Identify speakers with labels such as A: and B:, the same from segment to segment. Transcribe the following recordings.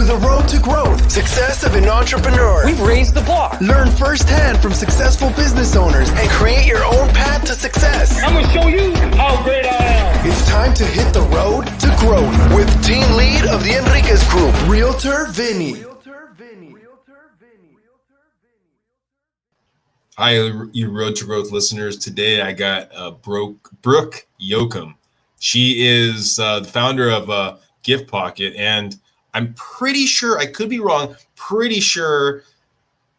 A: to the road to growth, success of an entrepreneur.
B: We've raised the bar.
A: Learn firsthand from successful business owners and create your own path to success.
B: I'm going to show you how great I am.
A: It's time to hit the road to growth with team lead of the Enriquez Group, Realtor Vinny.
C: Hi, you Road to Growth listeners. Today I got Brooke Yoakam. She is the founder of GiftPocket, and I'm pretty sure, I could be wrong, pretty sure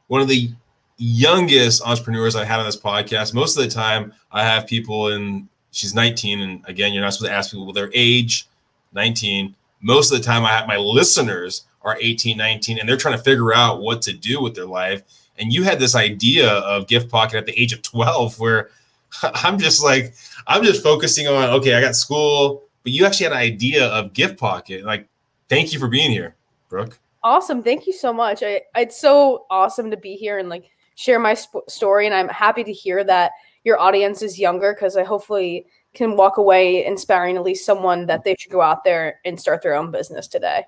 C: one of the youngest entrepreneurs I have on this podcast. Most of the time I have people she's 19, and again, you're not supposed to ask people their age, 19. Most of the time I have my listeners are 18, 19, and they're trying to figure out what to do with their life. And you had this idea of GiftPocket at the age of 12, where I'm just focusing on, okay, I got school, but you actually had an idea of GiftPocket. Like, thank you for being here, Brooke.
D: Awesome. Thank you so much. It's so awesome to be here and share my story. And I'm happy to hear that your audience is younger, because I hopefully can walk away inspiring at least someone that they should go out there and start their own business today.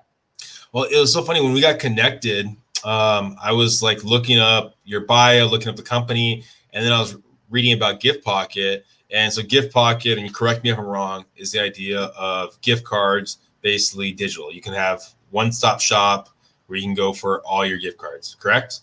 D: Well,
C: it was so funny when we got connected. I was looking up your bio, looking up the company, and then I was reading about GiftPocket. And so GiftPocket, and you correct me if I'm wrong, is the idea of gift cards, basically digital. You can have one-stop shop where you can go for all your gift cards, correct?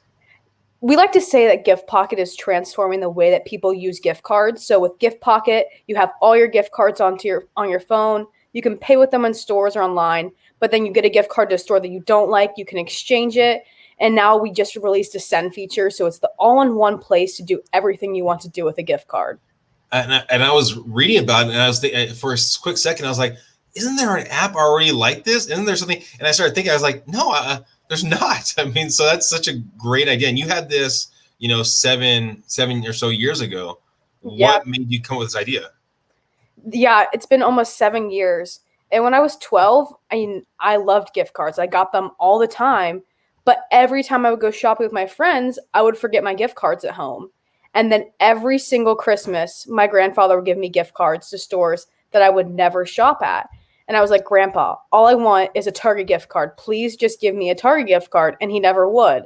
D: We like to say that GiftPocket is transforming the way that people use gift cards. So with GiftPocket, you have all your gift cards on your phone. You can pay with them in stores or online, but then you get a gift card to a store that you don't like, you can exchange it. And now we just released a send feature. So it's the all-in-one place to do everything you want to do with a gift card.
C: And I was reading about it, and I was thinking, for a quick second, I was like, isn't there an app already like this? Isn't there something? And I started thinking, I was like, no, there's not. I mean, so that's such a great idea. And you had this, 7 or so years ago.
D: Yeah.
C: What made you come up with this idea?
D: Yeah, it's been almost 7 years. And when I was 12, I loved gift cards. I got them all the time. But every time I would go shopping with my friends, I would forget my gift cards at home. And then every single Christmas, my grandfather would give me gift cards to stores that I would never shop at. And I was like, Grandpa, all I want is a Target gift card. Please just give me a Target gift card. And he never would.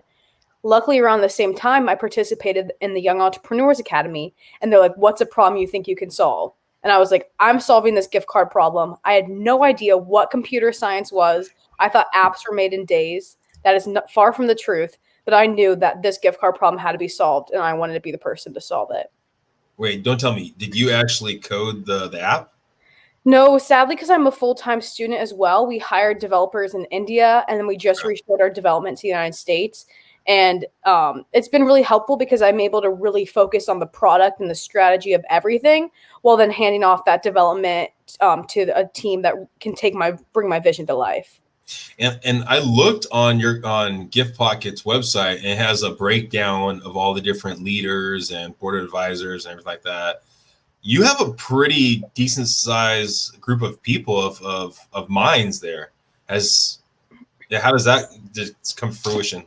D: Luckily, around the same time, I participated in the Young Entrepreneurs Academy. And they're like, what's a problem you think you can solve? And I was like, I'm solving this gift card problem. I had no idea what computer science was. I thought apps were made in days. That is far from the truth, but I knew that this gift card problem had to be solved, and I wanted to be the person to solve it.
C: Wait, don't tell me. Did you actually code the app?
D: No, sadly, because I'm a full-time student as well. We hired developers in India, and then we just reshored our development to the United States. And it's been really helpful because I'm able to really focus on the product and the strategy of everything, while then handing off that development to a team that can bring my vision to life.
C: And I looked on GiftPocket's website, and it has a breakdown of all the different leaders and board of advisors and everything like that. You have a pretty decent sized group of people of minds there. How does that just come to fruition?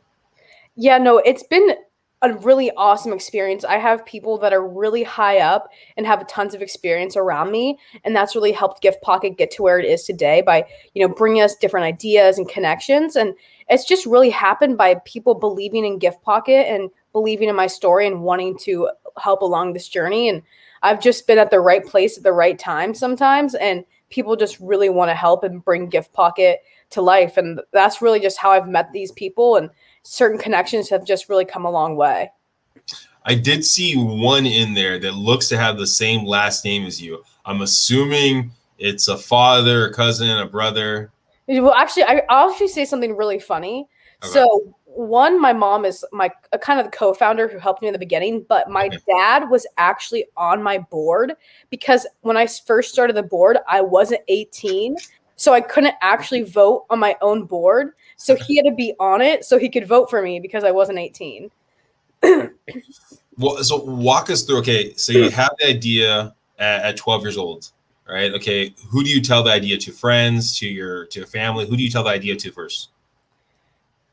D: Yeah, no, it's been a really awesome experience. I have people that are really high up and have tons of experience around me. And that's really helped GiftPocket get to where it is today by, bringing us different ideas and connections. And it's just really happened by people believing in GiftPocket and believing in my story and wanting to help along this journey. And I've just been at the right place at the right time sometimes. And people just really want to help and bring GiftPocket to life. And that's really just how I've met these people. And certain connections have just really come a long way.
C: I did see one in there that looks to have the same last name as you. I'm assuming it's a father, a cousin, a brother.
D: Well, actually, I'll actually say something really funny. Okay. So one, my mom is kind of the co-founder who helped me in the beginning, but my dad was actually on my board because when I first started the board, I wasn't 18. So I couldn't actually vote on my own board. So he had to be on it so he could vote for me because I wasn't 18.
C: Well, so walk us through. Okay, so you have the idea at 12 years old, right? Okay, who do you tell the idea to? Friends, to your family? Who do you tell the idea to first?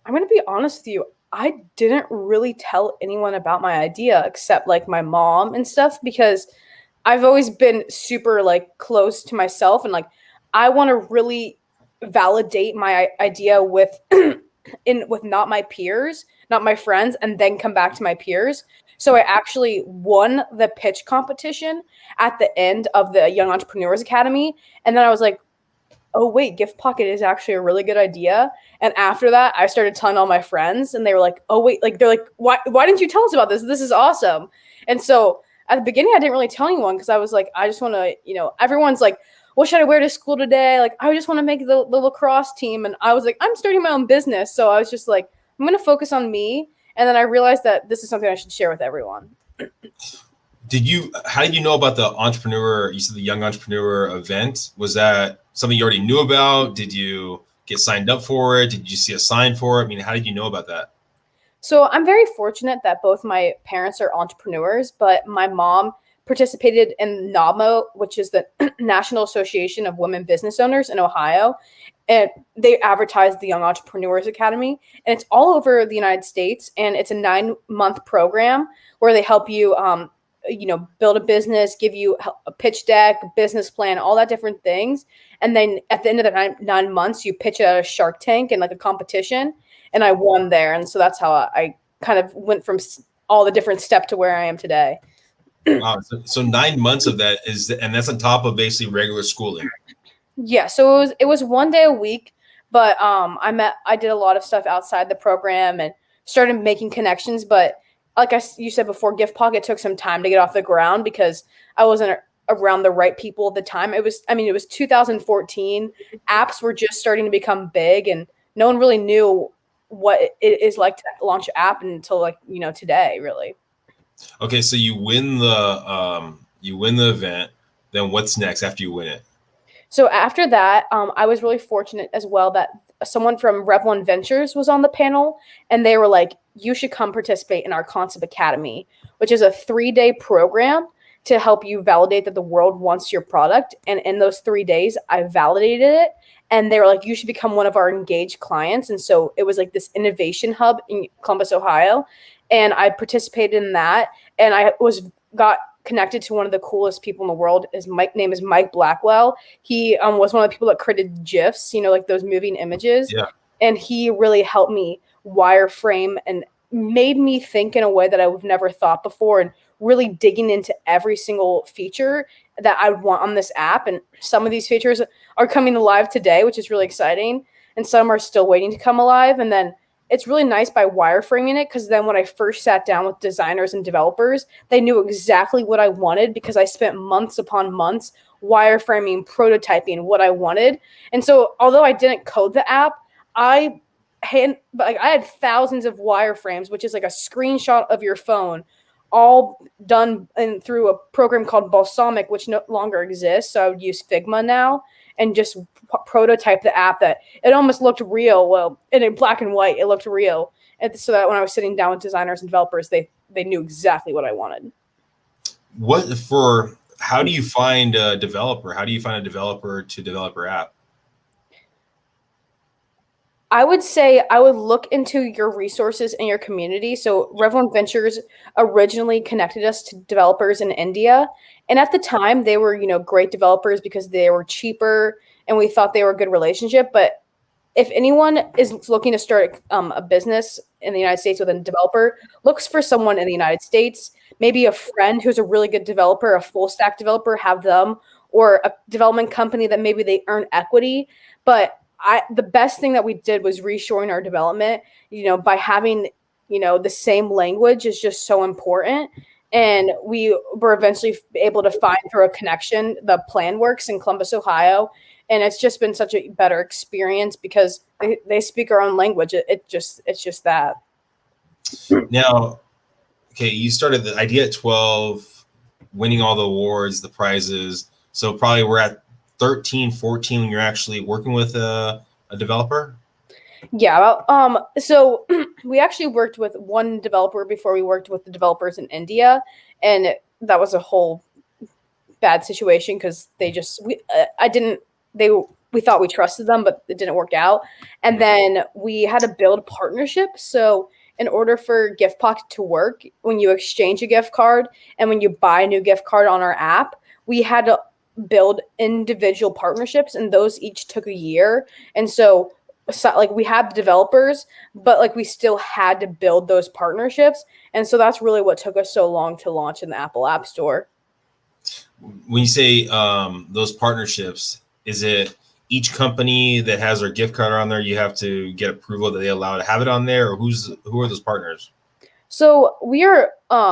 D: I'm going to be honest with you. I didn't really tell anyone about my idea except my mom and stuff because I've always been super close to myself and I want to really validate my idea with with not my peers, not my friends, and then come back to my peers. So I actually won the pitch competition at the end of the Young Entrepreneurs Academy. And then I was like, oh, wait, GiftPocket is actually a really good idea. And after that, I started telling all my friends, and they were like, oh, wait, like, they're like, why didn't you tell us about this? This is awesome. And so at the beginning, I didn't really tell anyone because I was like, I just want to, everyone's like, what should I wear to school today? Like, I just want to make the lacrosse team. And I was like, I'm starting my own business. So I was just like, I'm going to focus on me. And then I realized that this is something I should share with everyone.
C: How did you know about you said the Young Entrepreneur event? Was that something you already knew about? Did you get signed up for it? Did you see a sign for it? I mean, how did you know about that?
D: So I'm very fortunate that both my parents are entrepreneurs, but my mom participated in NAWMO, which is the National Association of Women Business Owners in Ohio. And they advertised the Young Entrepreneurs Academy, and it's all over the United States. And it's a 9-month program where they help you, build a business, give you a pitch deck, a business plan, all that different things. And then at the end of the 9 months, you pitch it at a Shark Tank and like a competition. And I won there. And so that's how I kind of went from all the different steps to where I am today.
C: Wow. So 9 months of that and that's on top of basically regular schooling.
D: Yeah. So it was 1 day a week, but I did a lot of stuff outside the program and started making connections. But like you said before, GiftPocket took some time to get off the ground because I wasn't around the right people at the time. It was 2014. Apps were just starting to become big, and no one really knew what it is like to launch an app until today, really.
C: Okay, so you win the event. Then what's next after you win it?
D: So after that, I was really fortunate as well that someone from Rev 1 Ventures was on the panel, and they were like, you should come participate in our Concept Academy, which is a 3-day program to help you validate that the world wants your product. And in those 3 days, I validated it. And they were like, you should become one of our engaged clients. And so it was like this innovation hub in Columbus, Ohio. And I participated in that. And I got connected to one of the coolest people in the world. His name is Mike Blackwell. He was one of the people that created GIFs, like those moving images.
C: Yeah.
D: And he really helped me wireframe and made me think in a way that I would have never thought before, and really digging into every single feature that I want on this app. And some of these features are coming alive today, which is really exciting. And some are still waiting to come alive. And then it's really nice by wireframing it, because then when I first sat down with designers and developers, they knew exactly what I wanted because I spent months upon months wireframing, prototyping what I wanted. And so although I didn't code the app, I had thousands of wireframes, which is like a screenshot of your phone, all done through a program called Balsamic, which no longer exists. So I would use Figma now and just prototype the app that it almost looked real. Well, and in black and white, it looked real. And so that when I was sitting down with designers and developers, they knew exactly what I wanted.
C: How do you find a developer? How do you find a developer to develop your app?
D: I would say I would look into your resources in your community. So Rev 1 Ventures originally connected us to developers in India. And at the time, they were, great developers because they were cheaper and we thought they were a good relationship. But if anyone is looking to start a business in the United States with a developer, looks for someone in the United States, maybe a friend who's a really good developer, a full stack developer, have them, or a development company that maybe they earn equity. But the best thing that we did was reshoring our development, by having, the same language is just so important. And we were eventually able to find through a connection, the PlanWorks in Columbus, Ohio. And it's just been such a better experience because they speak our own language. It's just that.
C: Now, okay, you started the idea at 12, winning all the awards, the prizes. So probably we're at 13, 14 when you're actually working with a developer?
D: Yeah. So we actually worked with one developer before we worked with the developers in India. And that was a whole bad situation because we thought we trusted them, but it didn't work out. And then we had to build partnerships. So in order for GiftPocket to work, when you exchange a gift card and when you buy a new gift card on our app, we had to build individual partnerships, and those each took a year. And so like we had the developers, but like we still had to build those partnerships. And so that's really what took us so long to launch in the Apple App Store.
C: When you say those partnerships, is it each company that has their gift card on there, you have to get approval that they allow to have it on there, or who are those partners?
D: So we are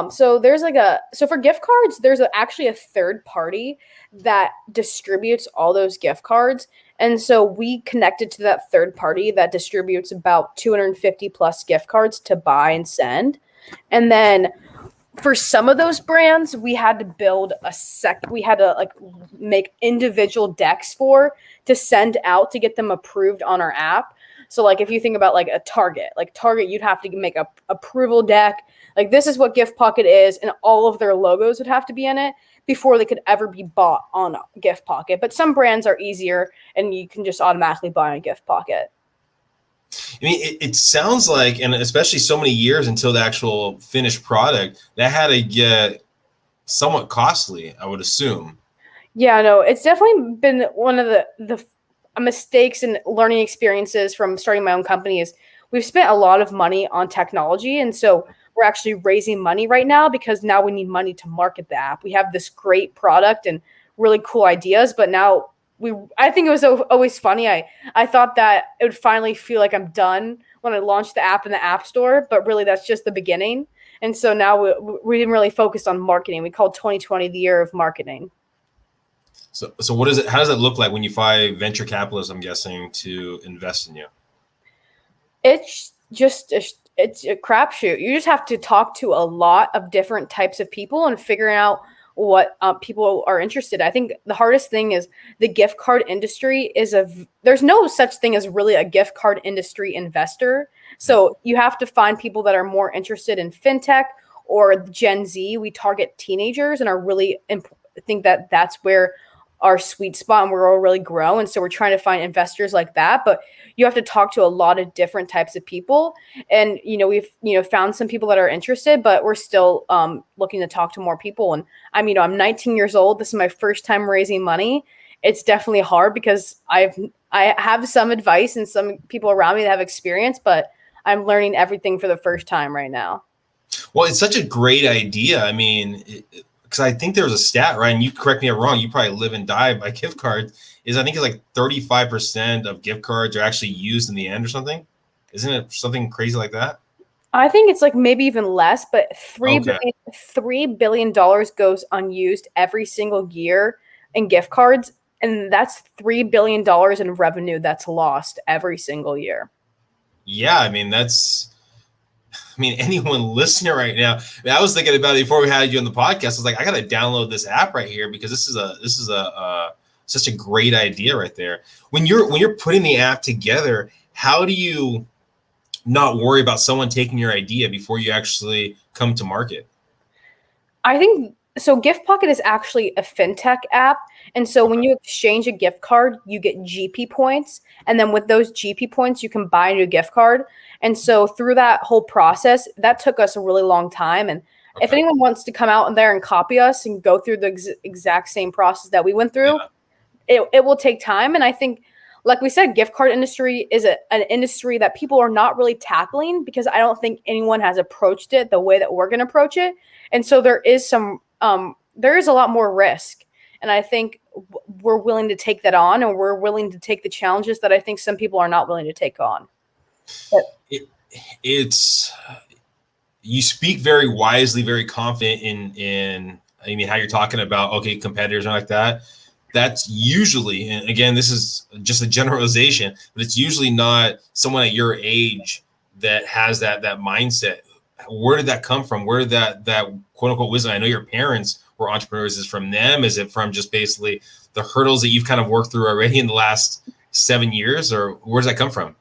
D: so there's like so for gift cards, there's actually a third party that distributes all those gift cards. And so we connected to that third party that distributes about 250 plus gift cards to buy and send. And then for some of those brands, we had to build we had to like make individual decks to send out to get them approved on our app. So like if you think about like Target, you'd have to make a approval deck. Like this is what GiftPocket is, and all of their logos would have to be in it before they could ever be bought on GiftPocket. But some brands are easier, and you can just automatically buy on GiftPocket.
C: I mean, it sounds like, and especially so many years until the actual finished product, that had to get somewhat costly, I would assume.
D: Yeah, no, it's definitely been one of the mistakes and learning experiences from starting my own company is we've spent a lot of money on technology. And so we're actually raising money right now because now we need money to market the app. We have this great product and really cool ideas, but now I think it was always funny. I thought that it would finally feel like I'm done when I launched the app in the App Store, but really that's just the beginning. And so now we didn't really focus on marketing. We called 2020 the year of marketing.
C: So what is it? How does it look like when you find venture capitalists, I'm guessing, to invest in you?
D: It's just it's a crapshoot. You just have to talk to a lot of different types of people and figuring out what people are interested in. I think the hardest thing is the gift card industry there's no such thing as really a gift card industry investor. So you have to find people that are more interested in fintech or Gen Z. We target teenagers and are really think that that's where our sweet spot and where we'll really grow. And so we're trying to find investors like that, but you have to talk to a lot of different types of people. And, we've, found some people that are interested, but we're still looking to talk to more people. And I'm 19 years old. This is my first time raising money. It's definitely hard because I have some advice and some people around me that have experience, but I'm learning everything for the first time right now.
C: Well, it's such a great idea. I mean, because I think there was a stat, right? And you correct me if I'm wrong. You probably live and die by gift cards. I think it's like 35% of gift cards are actually used in the end or something. Isn't it something crazy like that?
D: I think it's like maybe even less, but $3 billion goes unused every single year in gift cards. And that's $3 billion in revenue that's lost every single year. Yeah,
C: anyone listening right now, I was thinking about it before we had you on the podcast. I was like, I got to download this app right here because this is such a great idea right there. When you're putting the app together, how do you not worry about someone taking your idea before you actually come to market?
D: I think so. GiftPocket is actually a fintech app. And so when you exchange a gift card, you get GP points. And then with those GP points, you can buy a new gift card. And so through that whole process, that took us a really long time. And if anyone wants to come out in there and copy us and go through the exact same process that we went through, it will take time. And I think, like we said, gift card industry is an industry that people are not really tackling because I don't think anyone has approached it the way that we're going to approach it. And so there is a lot more risk. And I think we're willing to take that on, and we're willing to take the challenges that I think some people are not willing to take on. But
C: you speak very wisely, very confident in how you're talking about, competitors and like that. That's usually, and again, this is just a generalization, but it's usually not someone at your age that has that mindset. Where did that come from? Where did that quote unquote wisdom? I know your parents were entrepreneurs. Is from them? Is it from just basically the hurdles that you've kind of worked through already in the last 7 years, or where does that come from?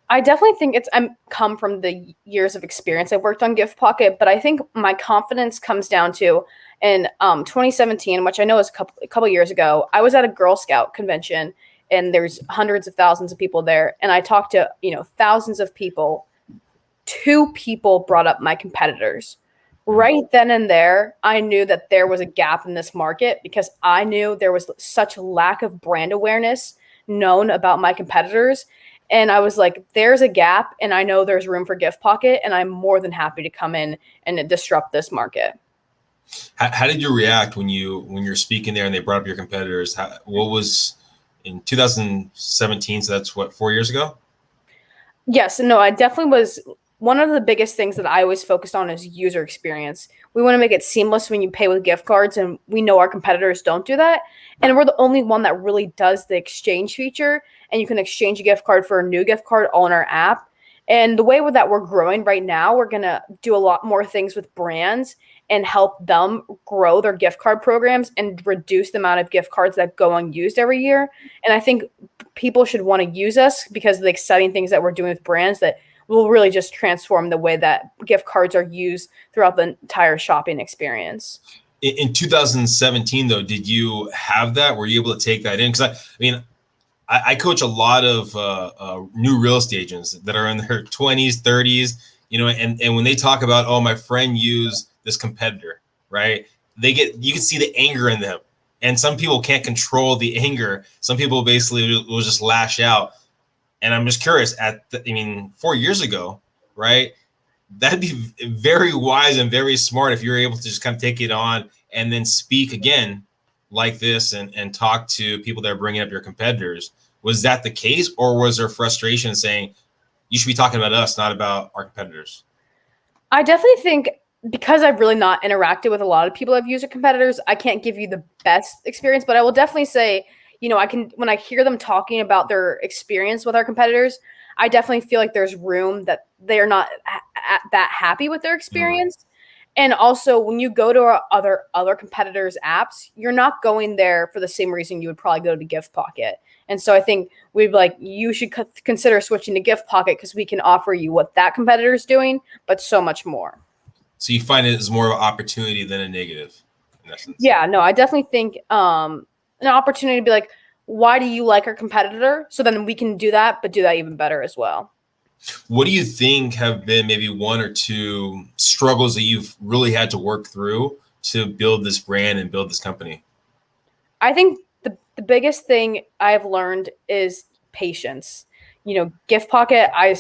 D: I definitely think it's come from the years of experience I've worked on GiftPocket, but I think my confidence comes down to in 2017, which I know is a couple years ago. I was at a Girl Scout convention, and there's hundreds of thousands of people there, and I talked to thousands of people. 2 people brought up my competitors. Right then and there, I knew that there was a gap in this market because I knew there was such lack of brand awareness known about my competitors. And I was like, there's a gap, and I know there's room for GiftPocket, and I'm more than happy to come in and disrupt this market.
C: How did you react when you're speaking there and they brought up your competitors? What was in 2017? So that's what, 4 years ago?
D: Yes, no, I definitely was. One of the biggest things that I always focused on is user experience. We want to make it seamless when you pay with gift cards, and we know our competitors don't do that. And we're the only one that really does the exchange feature, and you can exchange a gift card for a new gift card all in our app. And the way that we're growing right now, we're going to do a lot more things with brands and help them grow their gift card programs and reduce the amount of gift cards that go unused every year. And I think people should want to use us because of the exciting things that we're doing with brands that will really just transform the way that gift cards are used throughout the entire shopping experience.
C: In 2017, though, did you have that? Were you able to take that in? Because I coach a lot of new real estate agents that are in their 20s, 30s, and when they talk about, oh, my friend used this competitor, right? You can see the anger in them. And some people can't control the anger. Some people basically will just lash out. And I'm just curious 4 years ago, right? That'd be very wise and very smart if you're able to just kind of take it on and then speak again like this and talk to people that are bringing up your competitors. Was that the case, or was there frustration saying you should be talking about us, not about our competitors?
D: I definitely think because I've really not interacted with a lot of people who have used competitors, I can't give you the best experience, but I will definitely say, I can, when I hear them talking about their experience with our competitors, I definitely feel like there's room that they're not that happy with their experience. Mm-hmm. And also, when you go to our other competitors' apps, you're not going there for the same reason you would probably go to GiftPocket. And so I think you should consider switching to GiftPocket because we can offer you what that competitor is doing, but so much more.
C: So you find it as more of an opportunity than a negative, in essence?
D: Yeah, no, I definitely think an opportunity to be like, why do you like our competitor? So then we can do that, but do that even better as well.
C: What do you think have been maybe one or two struggles that you've really had to work through to build this brand and build this company?
D: I think the biggest thing I've learned is patience. GiftPocket, I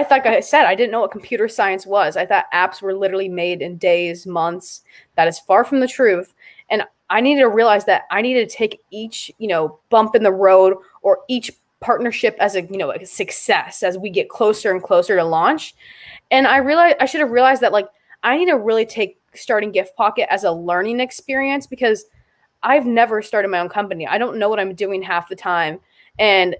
D: thought, like I said, I didn't know what computer science was. I thought apps were literally made in days, months. That is far from the truth. And I needed to realize that I needed to take each, bump in the road or each partnership as a success as we get closer and closer to launch. And I realized I should have realized that I need to really take starting GiftPocket as a learning experience because I've never started my own company. I don't know what I'm doing half the time. And,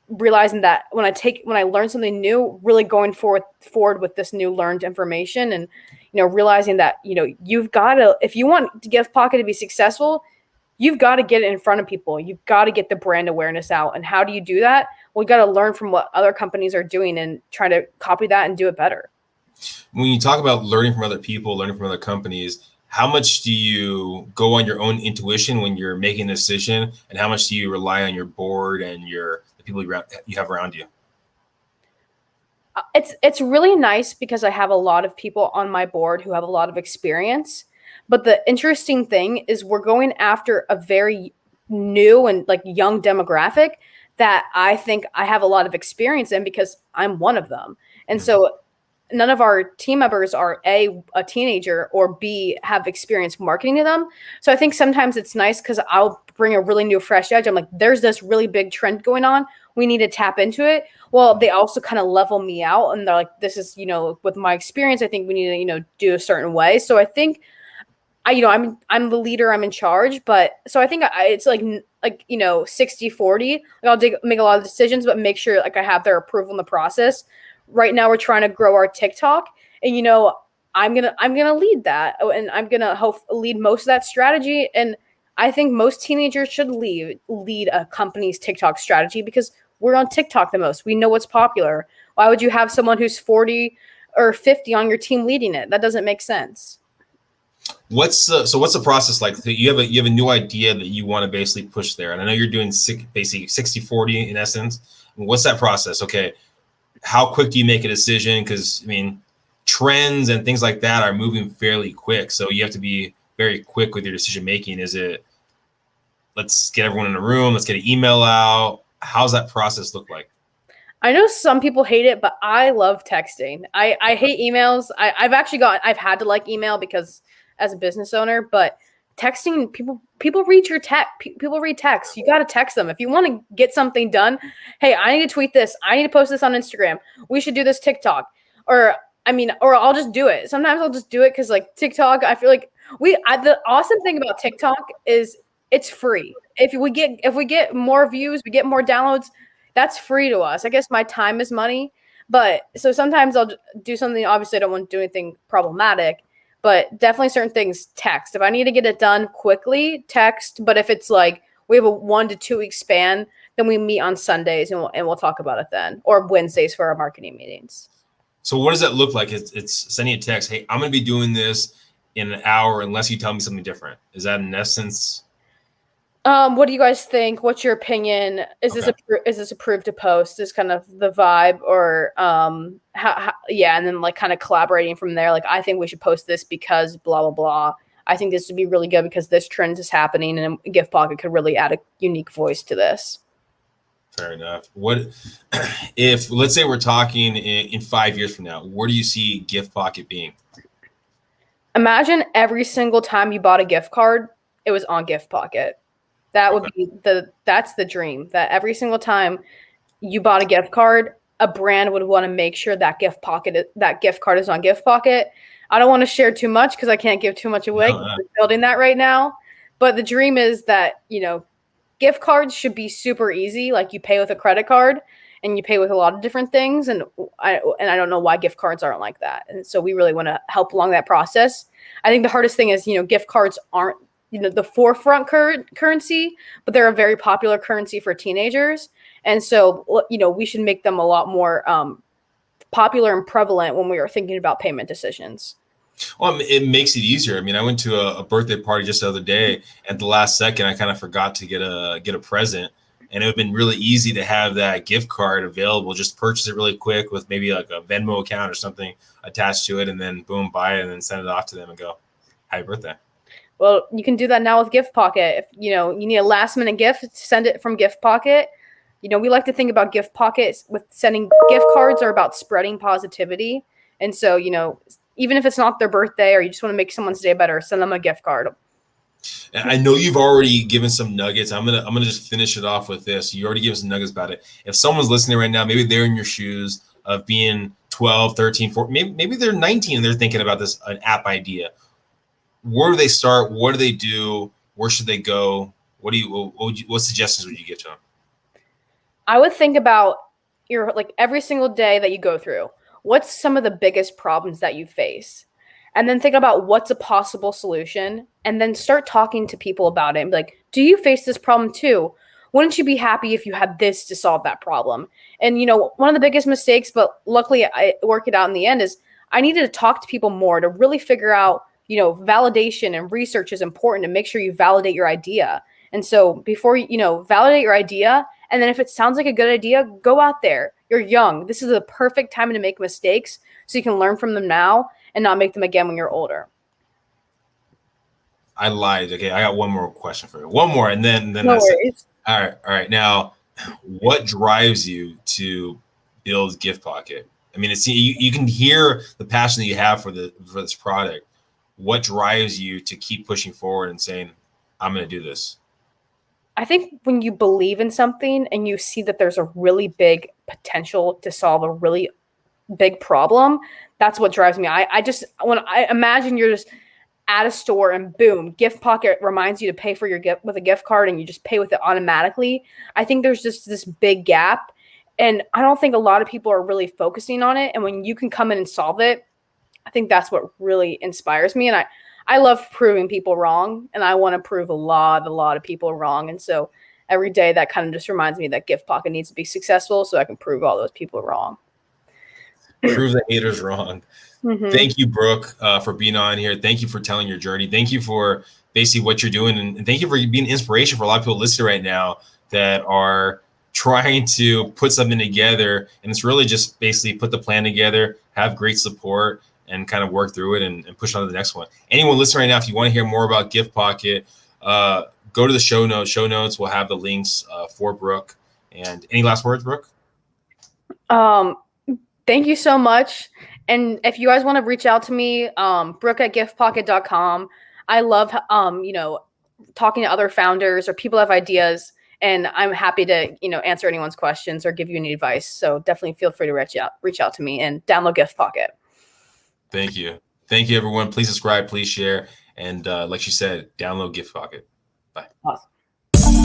D: realizing that when I learn something new, really going forward with this new learned information and, realizing that, you've got to, if you want GiftPocket to be successful, you've got to get it in front of people. You've got to get the brand awareness out. And how do you do that? Well, you got to learn from what other companies are doing and try to copy that and do it better.
C: When you talk about learning from other people, learning from other companies, how much do you go on your own intuition when you're making a decision? And how much do you rely on your board and the people you have around you?
D: It's really nice because I have a lot of people on my board who have a lot of experience. But the interesting thing is we're going after a very new and young demographic that I think I have a lot of experience in because I'm one of them. And so none of our team members are a teenager or B, have experience marketing to them. So I think sometimes it's nice because I'll bring a really new fresh edge. I'm like, there's this really big trend going on. We need to tap into it. Well, they also kind of level me out and they're like, this is, with my experience, I think we need to, do a certain way. So I think I'm the leader, I'm in charge, but so I think it's 60-40. I'll make a lot of decisions, but make sure I have their approval in the process. Right now we're trying to grow our TikTok and, I'm going to lead that and I'm going to lead most of that strategy. And I think most teenagers should lead a company's TikTok strategy because we're on TikTok the most. We know what's popular. Why would you have someone who's 40 or 50 on your team leading it? That doesn't make sense.
C: What's the process like? You have a new idea that you want to basically push there, and I know you're doing basically 60-40 in essence. What's that process? Okay, how quick do you make a decision? Because trends and things like that are moving fairly quick. So you have to be very quick with your decision making. Is it, let's get everyone in a room, let's get an email out? How's that process look like?
D: I know some people hate it, but I love texting. I hate emails. I've had to like email because as a business owner, but texting, people read your text. People read text. You got to text them. If you want to get something done, hey, I need to tweet this. I need to post this on Instagram. We should do this TikTok. Or I'll just do it. Sometimes I'll just do it because like TikTok, I feel like the awesome thing about TikTok is it's free. If we get more views, we get more downloads, that's free to us. I guess my time is money. But so sometimes I'll do something. Obviously, I don't want to do anything problematic, but definitely certain things, text. If I need to get it done quickly, text. But if it's like we have a 1 to 2 week span, then we meet on Sundays and we'll talk about it then, or Wednesdays for our marketing meetings.
C: So what does that look like? It's sending a text. Hey, I'm going to be doing this in an hour unless you tell me something different. Is that in essence?
D: What do you guys think? What's your opinion? Is this approved to post? Is kind of the vibe, or yeah, and then like kind of collaborating from there. Like, I think we should post this because blah blah blah. I think this would be really good because this trend is happening, and GiftPocket could really add a unique voice to this.
C: Fair enough. What if, let's say we're talking in 5 years from now, where do you see GiftPocket being?
D: Imagine every single time you bought a gift card, it was on GiftPocket. That would be that's the dream, that every single time you bought a gift card, a brand would want to make sure that gift card is on GiftPocket. I don't want to share too much because I can't give too much away.
C: No.
D: We're building that right now. But the dream is that, gift cards should be super easy. Like, you pay with a credit card and you pay with a lot of different things. And I don't know why gift cards aren't like that. And so we really want to help along that process. I think the hardest thing is, gift cards aren't, the forefront currency, but they're a very popular currency for teenagers. And so, we should make them a lot more popular and prevalent when we are thinking about payment decisions.
C: Well, it makes it easier. I mean, I went to a birthday party just the other day, and at the last second, I kind of forgot to get a present. And it would have been really easy to have that gift card available. Just purchase it really quick with maybe like a Venmo account or something attached to it, and then boom, buy it, and then send it off to them and go, happy birthday.
D: Well, you can do that now with GiftPocket. If you need a last minute gift, send it from GiftPocket. We like to think about GiftPocket with sending gift cards are about spreading positivity. And so, even if it's not their birthday or you just want to make someone's day better, send them a gift card.
C: And I know you've already given some nuggets. I'm gonna just finish it off with this. You already given some nuggets about it. If someone's listening right now, maybe they're in your shoes of being 12, 13, 14, maybe they're 19 and they're thinking about an app idea. Where do they start? What do they do? Where should they go? What suggestions would you give to them?
D: I would think about every single day that you go through. What's some of the biggest problems that you face? And then think about what's a possible solution, and then start talking to people about it. And be like, do you face this problem too? Wouldn't you be happy if you had this to solve that problem? And, one of the biggest mistakes, but luckily I work it out in the end, is I needed to talk to people more to really figure out, validation and research is important to make sure you validate your idea. And so before validate your idea, and then if it sounds like a good idea, go out there. You're young. This is the perfect time to make mistakes so you can learn from them now and not make them again when you're older.
C: I lied. Okay, I got one more question for you. One more, and then
D: No
C: that's
D: worries.
C: it. All right. Now, what drives you to build GiftPocket? I mean, you can hear the passion that you have for this product. What drives you to keep pushing forward and saying, I'm going to do this?
D: I think when you believe in something and you see that there's a really big potential to solve a really big problem, that's what drives me. When I imagine you're just at a store and boom, GiftPocket reminds you to pay for your gift with a gift card and you just pay with it automatically. I think there's just this big gap, and I don't think a lot of people are really focusing on it. And when you can come in and solve it, I think that's what really inspires me. And I love proving people wrong, and I want to prove a lot of people wrong. And so every day that kind of just reminds me that GiftPocket needs to be successful so I can prove all those people wrong.
C: Prove the haters wrong.
D: Mm-hmm.
C: Thank you, Brooke, for being on here. Thank you for telling your journey. Thank you for basically what you're doing. And thank you for being inspiration for a lot of people listening right now that are trying to put something together. And it's really just basically put the plan together, have great support, and kind of work through it and push on to the next one. Anyone listening right now, if you want to hear more about GiftPocket, go to the show notes. Show notes will have the links for Brooke. And any last words, Brooke?
D: Thank you so much. And if you guys want to reach out to me, Brooke at giftpocket.com. I love, talking to other founders or people have ideas, and I'm happy to, answer anyone's questions or give you any advice. So definitely feel free to reach out to me and download GiftPocket.
C: Thank you. Thank you, everyone. Please subscribe, please share. And like she said, download GiftPocket. Bye.
D: Awesome.